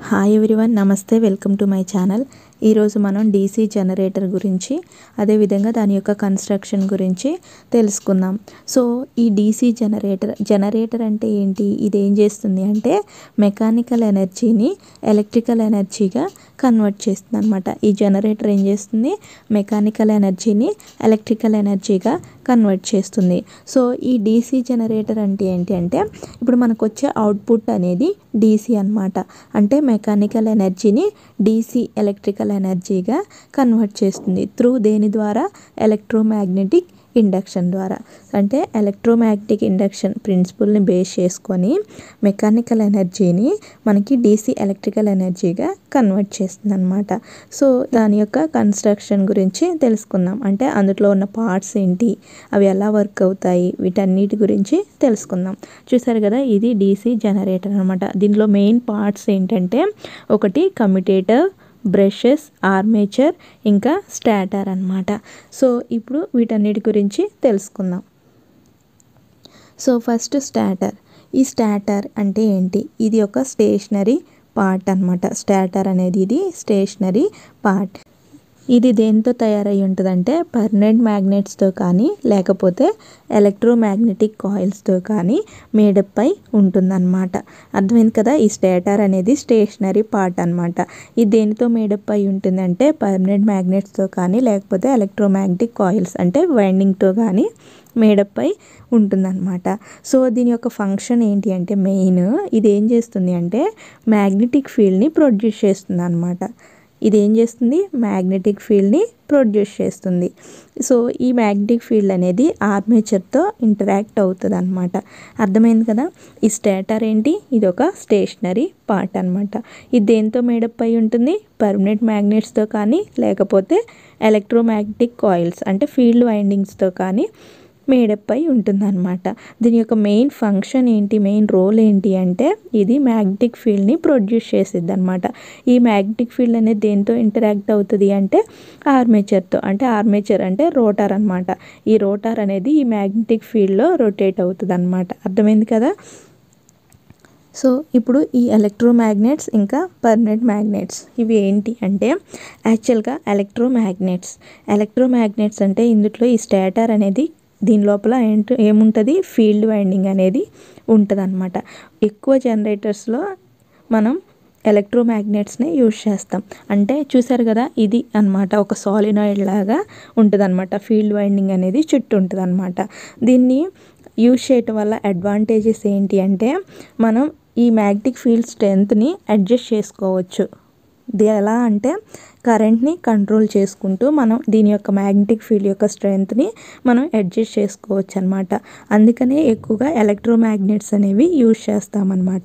Hi everyone, నమస్తే. Welcome to my channel. ఈరోజు మనం డీసీ జనరేటర్ గురించి, అదేవిధంగా దాని యొక్క కన్స్ట్రక్షన్ గురించి తెలుసుకుందాం. సో ఈ డీసీ జనరేటర్ అంటే ఏంటి? ఇది ఏం చేస్తుంది అంటే మెకానికల్ ఎనర్జీని ఎలక్ట్రికల్ ఎనర్జీగా కన్వర్ట్ చేస్తుంది అనమాట. ఈ జనరేటర్ ఏం చేస్తుంది? మెకానికల్ ఎనర్జీని ఎలక్ట్రికల్ ఎనర్జీగా కన్వర్ట్ చేస్తుంది. సో ఈ డీసీ జనరేటర్ అంటే ఏంటి అంటే ఇప్పుడు మనకు వచ్చే అవుట్పుట్ అనేది డీసీ అనమాట. అంటే మెకానికల్ ఎనర్జీని డీసీ ఎలక్ట్రికల్ ఎనర్జీగా కన్వర్ట్ చేస్తుంది. త్రూ దేని ద్వారా? ఎలక్ట్రోమాగ్నెటిక్ ఇండక్షన్ ద్వారా. అంటే ఎలక్ట్రోమాగ్నెటిక్ ఇండక్షన్ ప్రిన్సిపల్ని బేస్ చేసుకొని మెకానికల్ ఎనర్జీని మనకి డీసీ ఎలక్ట్రికల్ ఎనర్జీగా కన్వర్ట్ చేస్తుంది అనమాట. సో దాని యొక్క కన్స్ట్రక్షన్ గురించి తెలుసుకుందాం. అంటే అందులో ఉన్న పార్ట్స్ ఏంటి, అవి ఎలా వర్క్ అవుతాయి, వీటన్నిటి గురించి తెలుసుకుందాం. చూసారు కదా, ఇది డీసీ జనరేటర్ అనమాట. దీనిలో మెయిన్ పార్ట్స్ ఏంటంటే ఒకటి కమ్యుటేటర్, బ్రషెస్, ఆర్మేచర్, ఇంకా స్టాటర్ అన్నమాట. సో ఇప్పుడు వీటన్నిటి గురించి తెలుసుకుందాం. So first stator. ఈ స్టాటర్ అంటే ఏంటి? ఇది ఒక స్టేషనరీ పార్ట్ అన్నమాట. స్టాటర్ అనేది ఇది స్టేషనరీ పార్ట్. ఇది దేంతో తయారై ఉంటుందంటే పర్మనెంట్ మ్యాగ్నెట్స్తో కానీ లేకపోతే ఎలక్ట్రోమాగ్నెటిక్ కాయిల్స్తో కానీ మేడప్ అయి ఉంటుందన్నమాట. అర్థమైంది కదా? ఈ స్టేటర్ అనేది స్టేషనరీ పార్ట్ అనమాట. ఇది దేనితో మేడప్ అయి ఉంటుందంటే పర్మనెంట్ మ్యాగ్నెట్స్తో కానీ లేకపోతే ఎలక్ట్రోమాగ్నెటిక్ కాయిల్స్ అంటే వైండింగ్తో కానీ మేడప్ అయి ఉంటుందన్నమాట. సో దీని యొక్క ఫంక్షన్ ఏంటి అంటే మెయిన్ ఇది ఏం చేస్తుంది అంటే మ్యాగ్నెటిక్ ఫీల్డ్ని ప్రొడ్యూస్ చేస్తుంది అనమాట. ఇది ఏం చేస్తుంది? మ్యాగ్నెటిక్ ఫీల్డ్ని ప్రొడ్యూస్ చేస్తుంది. సో ఈ మ్యాగ్నెటిక్ ఫీల్డ్ అనేది ఆర్మేచర్తో ఇంటరాక్ట్ అవుతుంది అనమాట. అర్థమైంది కదా? ఈ స్టేటర్ ఏంటి? ఇది ఒక స్టేషనరీ పార్ట్ అనమాట. ఇది దేంతో మేడప్ అయి ఉంటుంది? పర్మనెంట్ మ్యాగ్నెట్స్తో కానీ లేకపోతే ఎలక్ట్రోమాగ్నెటిక్ కాయిల్స్ అంటే ఫీల్డ్ వైండింగ్స్తో కానీ మేడప్ అయి ఉంటుందన్నమాట. దీని యొక్క మెయిన్ ఫంక్షన్ ఏంటి, మెయిన్ రోల్ ఏంటి అంటే ఇది మ్యాగ్నెటిక్ ఫీల్డ్ని ప్రొడ్యూస్ చేసిద్ది అనమాట. ఈ మ్యాగ్నెటిక్ ఫీల్డ్ అనేది దేంతో ఇంటరాక్ట్ అవుతుంది అంటే ఆర్మేచర్తో. అంటే ఆర్మేచర్ అంటే రోటర్ అనమాట. ఈ రోటర్ అనేది ఈ మ్యాగ్నెటిక్ ఫీల్డ్లో రొటేట్ అవుతుంది అనమాట. అర్థమైంది కదా? సో ఇప్పుడు ఈ ఎలక్ట్రోమాగ్నెట్స్ ఇంకా పర్మనెంట్ మ్యాగ్నెట్స్ ఇవి ఏంటి అంటే యాక్చువల్గా ఎలక్ట్రోమాగ్నెట్స్ అంటే ఇందులో ఈ స్టేటర్ అనేది దీని లోపల ఏముంటుంది? ఫీల్డ్ వైండింగ్ అనేది ఉంటుంది అనమాట. ఎక్కువ జనరేటర్స్లో మనం ఎలక్ట్రోమాగ్నెట్స్ని యూజ్ చేస్తాం. అంటే చూసారు కదా, ఇది అనమాట ఒక సాలినాయిడ్ లాగా ఉంటుంది అనమాట. ఫీల్డ్ వైండింగ్ అనేది చుట్టూ ఉంటుంది అనమాట. దీన్ని యూజ్ చేయటం వల్ల అడ్వాంటేజెస్ ఏంటి అంటే మనం ఈ మ్యాగ్నెటిక్ ఫీల్డ్ స్ట్రెంత్ని అడ్జస్ట్ చేసుకోవచ్చు. ఇది ఎలా అంటే కరెంట్ని కంట్రోల్ చేసుకుంటూ మనం దీని యొక్క మ్యాగ్నెటిక్ ఫీల్డ్ యొక్క స్ట్రెంత్ని మనం అడ్జస్ట్ చేసుకోవచ్చు అనమాట. అందుకనే ఎక్కువగా ఎలక్ట్రోమాగ్నెట్స్ అనేవి యూజ్ చేస్తామన్నమాట.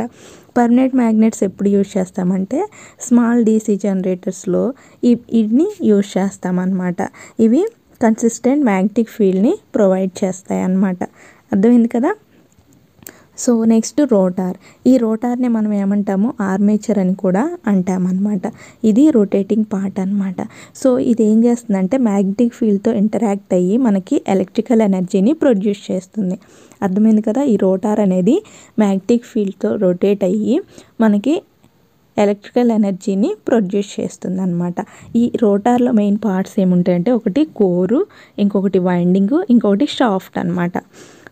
పర్మనెంట్ మ్యాగ్నెట్స్ ఎప్పుడు యూజ్ చేస్తామంటే స్మాల్ డీసీ జనరేటర్స్లో వీటిని యూజ్ చేస్తామన్నమాట. ఇవి కన్సిస్టెంట్ మ్యాగ్నెటిక్ ఫీల్డ్ని ప్రొవైడ్ చేస్తాయి అన్నమాట. అర్థమైంది కదా? So next rotor. ఈ రోటార్ని మనం ఏమంటాము? ఆర్మేచర్ అని కూడా అంటామన్నమాట. ఇది రొటేటింగ్ పార్ట్ అనమాట. సో ఇది ఏం చేస్తుందంటే మ్యాగ్నెటిక్ ఫీల్డ్తో ఇంటరాక్ట్ అయ్యి మనకి ఎలక్ట్రికల్ ఎనర్జీని ప్రొడ్యూస్ చేస్తుంది. అర్థమైంది కదా? ఈ రోటార్ అనేది మ్యాగ్నెటిక్ ఫీల్డ్తో రొటేట్ అయ్యి మనకి ఎలక్ట్రికల్ ఎనర్జీని ప్రొడ్యూస్ చేస్తుంది అనమాట. ఈ రోటార్లో మెయిన్ పార్ట్స్ ఏముంటాయంటే ఒకటి కోరు, ఇంకొకటి వైండింగ్, ఇంకొకటి షాఫ్ట్ అనమాట.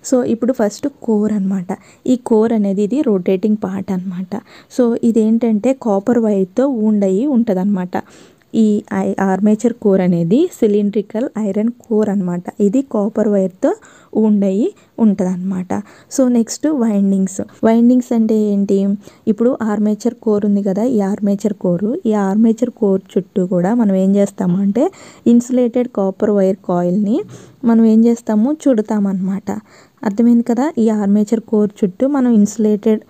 సో ఇప్పుడు ఫస్ట్ కోర్ అనమాట. ఈ కోర్ అనేది ఇది రొటేటింగ్ పార్ట్ అనమాట. సో ఇదేంటంటే కాపర్ వైర్తో వూండ్ అయ్యి ఉంటుంది అనమాట. ఈ ఆర్మేచర్ కోర్ అనేది సిలిండ్రికల్ ఐరన్ కోర్ అనమాట. ఇది కాపర్ వైర్తో వూండ్ అయ్యి ఉంటుంది అనమాట. సో నెక్స్ట్ వైండింగ్స్ అంటే ఏంటి? ఇప్పుడు ఆర్మేచర్ కోర్ ఉంది కదా, ఈ ఆర్మేచర్ కోర్ చుట్టూ కూడా మనం ఏం చేస్తామంటే ఇన్సులేటెడ్ కాపర్ వైర్ కాయిల్ని మనం ఏం చేస్తాము? చుడతామన్నమాట. అర్థమైంది కదా? ఈ ఆర్మేచర్ కోర్ చుట్టూ మనం ఇన్సులేటెడ్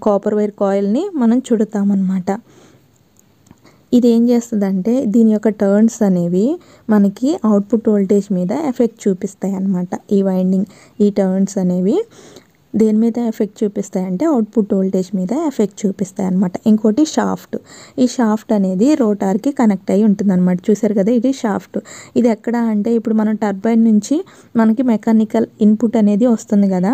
కాపర్ వైర్ కాయిల్ని మనం చుడతామన్నమాట. ఇది ఏం చేస్తుందంటే దీని యొక్క టర్న్స్ అనేవి మనకి అవుట్పుట్ వోల్టేజ్ మీద ఎఫెక్ట్ చూపిస్తాయి అన్నమాట. ఈ టర్న్స్ అనేవి దేని మీద ఎఫెక్ట్ చూపిస్తాయి అంటే అవుట్పుట్ వోల్టేజ్ మీద ఎఫెక్ట్ చూపిస్తాయి అనమాట. ఇంకోటి షాఫ్ట్. ఈ షాఫ్ట్ అనేది రోటార్కి కనెక్ట్ అయ్యి ఉంటుంది అనమాట. చూసారు కదా, ఇది షాఫ్ట్. ఇది ఎక్కడ అంటే ఇప్పుడు మనం టర్బైన్ నుంచి మనకి మెకానికల్ ఇన్పుట్ అనేది వస్తుంది కదా,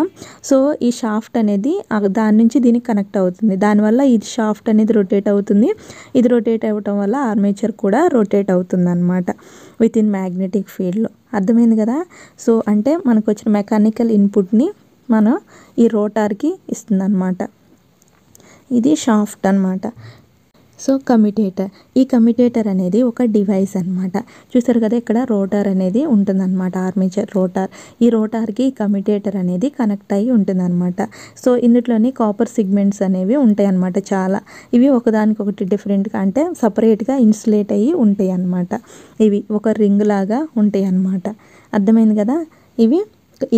సో ఈ షాఫ్ట్ అనేది దాని నుంచి దీనికి కనెక్ట్ అవుతుంది. దానివల్ల ఇది షాఫ్ట్ అనేది రొటేట్ అవుతుంది. ఇది రొటేట్ అవ్వటం వల్ల ఆర్మేచర్ కూడా రొటేట్ అవుతుంది అనమాట విత్ ఇన్ మ్యాగ్నెటిక్ ఫీల్డ్లో. అర్థమైంది కదా. సో అంటే మనకు వచ్చిన మెకానికల్ ఇన్పుట్ని మనం ఈ రోటార్కి ఇస్తుంది అనమాట. ఇది షాఫ్ట్ అనమాట. So commutator. ఈ కమ్యుటేటర్ అనేది ఒక డివైస్ అనమాట. చూసారు కదా, ఇక్కడ రోటార్ అనేది ఉంటుందన్నమాట, ఆర్మేచర్ రోటార్. ఈ రోటార్కి కమ్యుటేటర్ అనేది కనెక్ట్ అయ్యి ఉంటుందన్నమాట. సో ఇందులోని కాపర్ సిగ్మెంట్స్ అనేవి ఉంటాయి అన్నమాట చాలా. ఇవి ఒకదానికొకటి డిఫరెంట్గా అంటే సపరేట్గా ఇన్సులేట్ అయ్యి ఉంటాయి అన్నమాట. ఇవి ఒక రింగ్ లాగా ఉంటాయి అన్నమాట. అర్థమైంది కదా.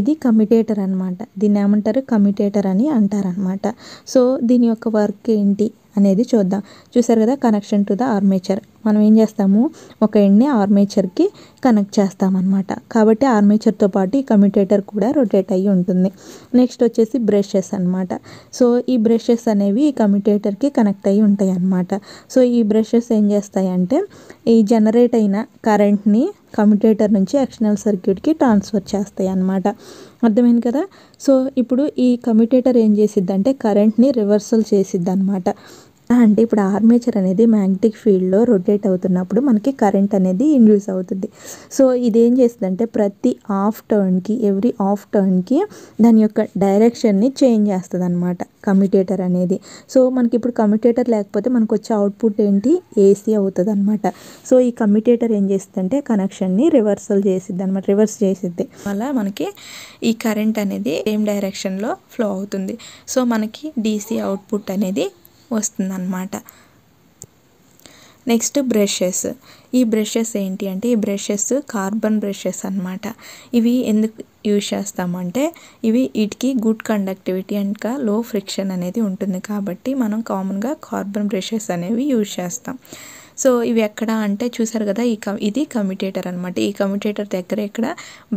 ఇది కమ్యుటేటర్ అనమాట. దీన్ని ఏమంటారు, కమ్యుటేటర్ అని అంటారనమాట. సో దీని యొక్క వర్క్ ఏంటి అనేది చూద్దాం. చూసారు కదా, కనెక్షన్ టు ద ఆర్మేచర్. మనం ఏం చేస్తాము, ఒక ఎండ్ని ఆర్మేచర్కి కనెక్ట్ చేస్తామన్నమాట. కాబట్టి ఆర్మేచర్తో పాటు ఈ కమ్యుటేటర్ కూడా రొటేట్ అయ్యి ఉంటుంది. నెక్స్ట్ వచ్చేసి బ్రషెస్ అనమాట. సో ఈ బ్రషెస్ అనేవి ఈ కమ్యుటేటర్కి కనెక్ట్ అయ్యి ఉంటాయి అన్నమాట. సో ఈ బ్రషెస్ ఏం చేస్తాయంటే ఈ జనరేట్ అయిన కరెంట్ని కమ్యుటేటర్ నుంచి ఎక్స్టర్నల్ సర్క్యూట్కి ట్రాన్స్ఫర్ చేస్తాయి అన్నమాట. అర్థమైంది కదా. సో ఇప్పుడు ఈ కమ్యుటేటర్ ఏం చేసిద్ది అంటే కరెంట్ని రివర్సల్ చేసిద్ది అనమాట. అంటే ఇప్పుడు ఆర్మేచర్ అనేది మ్యాగ్నెటిక్ ఫీల్డ్లో రొటేట్ అవుతున్నప్పుడు మనకి కరెంట్ అనేది ఇండ్యూస్ అవుతుంది. సో ఇదేం చేస్తుందంటే ప్రతి ఎవ్రీ హాఫ్ టర్న్కి దాని యొక్క డైరెక్షన్ని చేంజ్ చేస్తుంది అనమాట కమ్యుటేటర్ అనేది. సో మనకి ఇప్పుడు కమ్యుటేటర్ లేకపోతే మనకు వచ్చే అవుట్పుట్ ఏంటి, ఏసీ అవుతుంది అనమాట. సో ఈ కమ్యుటేటర్ ఏం చేస్తుందంటే కనెక్షన్ని రివర్స్ చేసిద్ది. అలా మనకి ఈ కరెంట్ అనేది సేమ్ డైరెక్షన్లో ఫ్లో అవుతుంది. సో మనకి డీసీ అవుట్పుట్ అనేది వస్తుందన్నమాట. Next brushes. ఈ బ్రషెస్ ఏంటి అంటే ఈ బ్రషెస్ కార్బన్ బ్రషెస్ అన్నమాట. ఇవి ఎందుకు యూజ్ చేస్తామంటే వీటికి గుడ్ కండక్టివిటీ అండ్ లో ఫ్రిక్షన్ అనేది ఉంటుంది కాబట్టి మనం కామన్గా కార్బన్ బ్రషెస్ అనేవి యూజ్ చేస్తాం. సో ఇవి ఎక్కడ అంటే చూసారు కదా, ఇది కమ్యుటేటర్ అనమాట. ఈ కమ్యుటేటర్ దగ్గర ఇక్కడ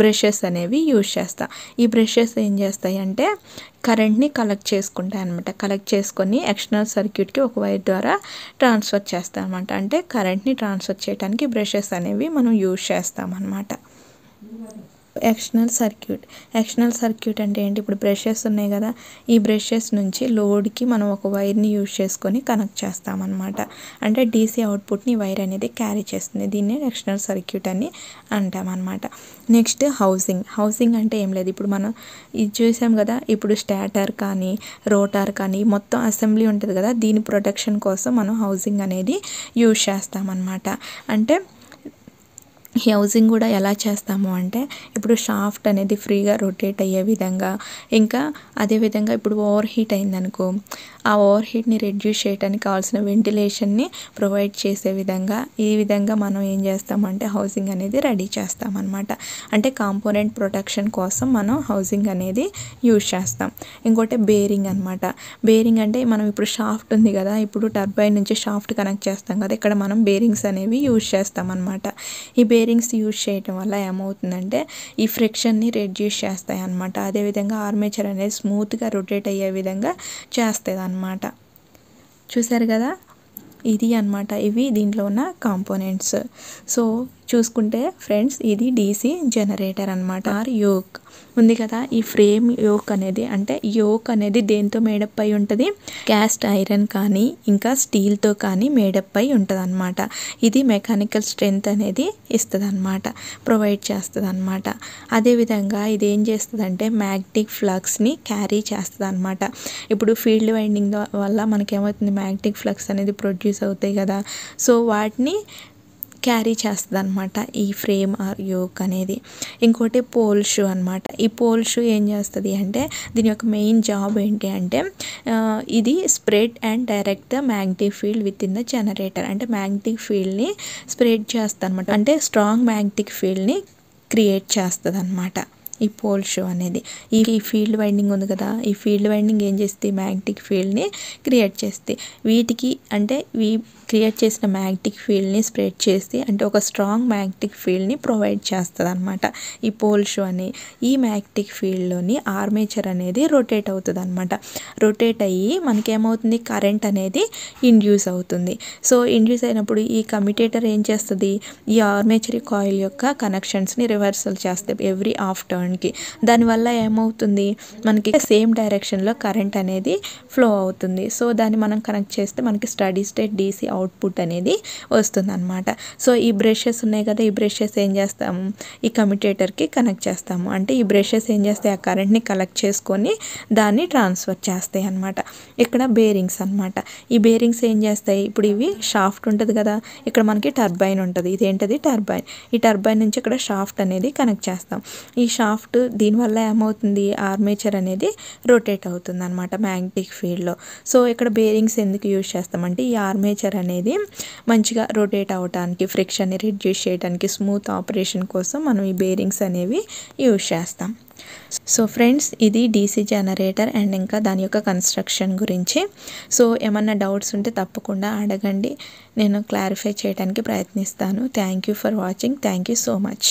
బ్రషెస్ అనేవి యూజ్ చేస్తాం. ఈ బ్రషెస్ ఏం చేస్తాయి అంటే కరెంట్ని కలెక్ట్ చేసుకుంటాయి అనమాట. కలెక్ట్ చేసుకొని ఎక్స్టర్నల్ సర్క్యూట్కి ఒక వైర్ ద్వారా ట్రాన్స్ఫర్ చేస్తాం అనమాట. అంటే కరెంట్ని ట్రాన్స్ఫర్ చేయడానికి బ్రషెస్ అనేవి మనం యూజ్ చేస్తాం అనమాట. ఎక్స్టర్నల్ సర్క్యూట్ అంటే ఏంటి, ఇప్పుడు బ్రషెస్ ఉన్నాయి కదా, ఈ బ్రషెస్ నుంచి లోడ్కి మనం ఒక వైర్ని యూజ్ చేసుకొని కనెక్ట్ చేస్తామన్నమాట. అంటే డీసీ అవుట్పుట్ని వైర్ అనేది క్యారీ చేస్తుంది. దీన్నే ఎక్స్టర్నల్ సర్క్యూట్ అని అంటామన్నమాట. నెక్స్ట్ హౌసింగ్ అంటే ఏం లేదు, ఇప్పుడు మనం ఇది చూసాం కదా, ఇప్పుడు స్టాటర్ కానీ రోటార్ కానీ మొత్తం అసెంబ్లీ ఉంటుంది కదా, దీని ప్రొటెక్షన్ కోసం మనం హౌసింగ్ అనేది యూజ్ చేస్తామన్నమాట. అంటే ఈ హౌసింగ్ కూడా ఎలా చేస్తాము అంటే ఇప్పుడు షాఫ్ట్ అనేది ఫ్రీగా రొటేట్ అయ్యే విధంగా, ఇంకా అదేవిధంగా ఇప్పుడు ఓవర్ హీట్ అయిందనుకో ఆ ఓవర్ హీట్ని రెడ్యూస్ చేయడానికి కావాల్సిన వెంటిలేషన్ని ప్రొవైడ్ చేసే విధంగా ఈ విధంగా మనం ఏం చేస్తామంటే హౌసింగ్ అనేది రెడీ చేస్తామన్నమాట. అంటే కాంపోనెంట్ ప్రొటెక్షన్ కోసం మనం హౌసింగ్ అనేది యూజ్ చేస్తాం. ఇంకోటి బేరింగ్ అనమాట. బేరింగ్ అంటే మనం ఇప్పుడు షాఫ్ట్ ఉంది కదా, ఇప్పుడు టర్బైన్ నుంచి షాఫ్ట్ కనెక్ట్ చేస్తాం కదా, ఇక్కడ మనం బేరింగ్స్ అనేవి యూజ్ చేస్తాం అనమాట. ఈ బేరింగ్స్ యూజ్ చేయడం వల్ల ఏమవుతుందంటే ఈ ఫ్రిక్షన్ని రెడ్యూస్ చేస్తాయి అన్నమాట. అదేవిధంగా ఆర్మేచర్ అనేది స్మూత్గా రొటేట్ అయ్యే విధంగా చేస్తుంది అన్నమాట. చూసారు కదా, ఇది అన్నమాట ఇవి దీంట్లో ఉన్న కాంపోనెంట్స్. సో చూసుకుంటే ఫ్రెండ్స్, ఇది డీసీ జనరేటర్ అన్నమాట. యోక్ ఉంది కదా, ఈ ఫ్రేమ్ యోక్ అనేది దేంతో మేడప్ అయి ఉంటుంది, క్యాస్ట్ ఐరన్ కానీ ఇంకా స్టీల్తో కానీ మేడప్ అయి ఉంటుంది అనమాట. ఇది మెకానికల్ స్ట్రెంగ్త్ అనేది ఇస్తుంది అనమాట, ప్రొవైడ్ చేస్తుంది అనమాట. అదేవిధంగా ఇది ఏం చేస్తుంది అంటే మ్యాగ్నెటిక్ ఫ్లక్స్ని క్యారీ చేస్తుంది అనమాట. ఇప్పుడు ఫీల్డ్ వైండింగ్ వల్ల మనకేమవుతుంది, మ్యాగ్నెటిక్ ఫ్లక్స్ అనేది ప్రొడ్యూస్ అవుతాయి కదా, సో వాటిని క్యారీ చేస్తుంది అనమాట ఈ ఫ్రేమ్ ఆర్ యోక్ అనేది. ఇంకోటి పోల్ షూ అనమాట. ఈ పోల్ షూ ఏం చేస్తుంది అంటే దీని యొక్క మెయిన్ జాబ్ ఏంటి అంటే ఇది spread and direct the magnetic field with in the generator. అంటే మ్యాగ్నెటిక్ ఫీల్డ్ని స్ప్రెడ్ చేస్తుంది అనమాట. అంటే స్ట్రాంగ్ మ్యాగ్నెటిక్ ఫీల్డ్ని క్రియేట్ చేస్తుంది అనమాట ఈ పోల్ షూ అనేది. ఈ ఫీల్డ్ వైండింగ్ ఉంది కదా, ఈ ఫీల్డ్ వైండింగ్ ఏం చేస్తుంది, మ్యాగ్నెటిక్ ఫీల్డ్ని క్రియేట్ చేస్తుంది. వీటికి అంటే క్రియేట్ చేసిన మ్యాగ్నెటిక్ ఫీల్డ్ని స్ప్రెడ్ చేసి అంటే ఒక స్ట్రాంగ్ మ్యాగ్నెటిక్ ఫీల్డ్ని ప్రొవైడ్ చేస్తుంది అనమాట ఈ పోల్ షూ అని. ఈ మ్యాగ్నెటిక్ ఫీల్డ్లోని ఆర్మేచర్ అనేది రొటేట్ అవుతుంది అనమాట. రొటేట్ అయ్యి మనకేమవుతుంది, కరెంట్ అనేది ఇండ్యూస్ అవుతుంది. సో ఇండ్యూస్ అయినప్పుడు ఈ కమ్యుటేటర్ ఏం చేస్తుంది, ఈ ఆర్మేచర్ కాయిల్ యొక్క కనెక్షన్స్ని రివర్సల్ చేస్తుంది ఎవ్రీ హాఫ్ టర్న్కి. దానివల్ల ఏమవుతుంది, మనకి సేమ్ డైరెక్షన్లో కరెంట్ అనేది ఫ్లో అవుతుంది. సో దాన్ని మనం కనెక్ట్ చేస్తే మనకి స్టడీ స్టేట్ డీసీ అవుట్పుట్ అనేది వస్తుంది అనమాట. సో ఈ బ్రషెస్ ఉన్నాయి కదా, ఈ బ్రషెస్ ఏం చేస్తాము, ఈ కమ్యుటేటర్కి కనెక్ట్ చేస్తాము. అంటే ఈ బ్రషెస్ ఏం చేస్తాయి, ఆ కరెంట్ని కలెక్ట్ చేసుకొని దాన్ని ట్రాన్స్ఫర్ చేస్తాయి అనమాట. ఇక్కడ బేరింగ్స్ అనమాట. ఈ బేరింగ్స్ ఏం చేస్తాయి, ఇప్పుడు ఇవి షాఫ్ట్ ఉంటుంది కదా, ఇక్కడ మనకి టర్బైన్ ఉంటుంది. ఇదేంటది, టర్బైన్. ఈ టర్బైన్ నుంచి ఇక్కడ షాఫ్ట్ అనేది కనెక్ట్ చేస్తాం. ఈ షాఫ్ట్ దీనివల్ల ఏమవుతుంది, ఆర్మేచర్ అనేది రొటేట్ అవుతుంది అనమాట మ్యాగ్నెటిక్ ఫీల్డ్లో. సో ఇక్కడ బేరింగ్స్ ఎందుకు యూజ్ చేస్తామంటే ఈ ఆర్మేచర్ అనేది మంచిగా రొటేట్ అవడానికి, ఫ్రిక్షన్ని రిడ్యూస్ చేయడానికి, స్మూత్ ఆపరేషన్ కోసం మనం ఈ బేరింగ్స్ అనేవి యూజ్ చేస్తాం. సో ఫ్రెండ్స్, ఇది డీసీ జనరేటర్ అండ్ ఇంకా దాని యొక్క కన్స్ట్రక్షన్ గురించి. సో ఏమన్నా డౌట్స్ ఉంటే తప్పకుండా అడగండి, నేను క్లారిఫై చేయడానికి ప్రయత్నిస్తాను. Thank you for watching. Thank you so much.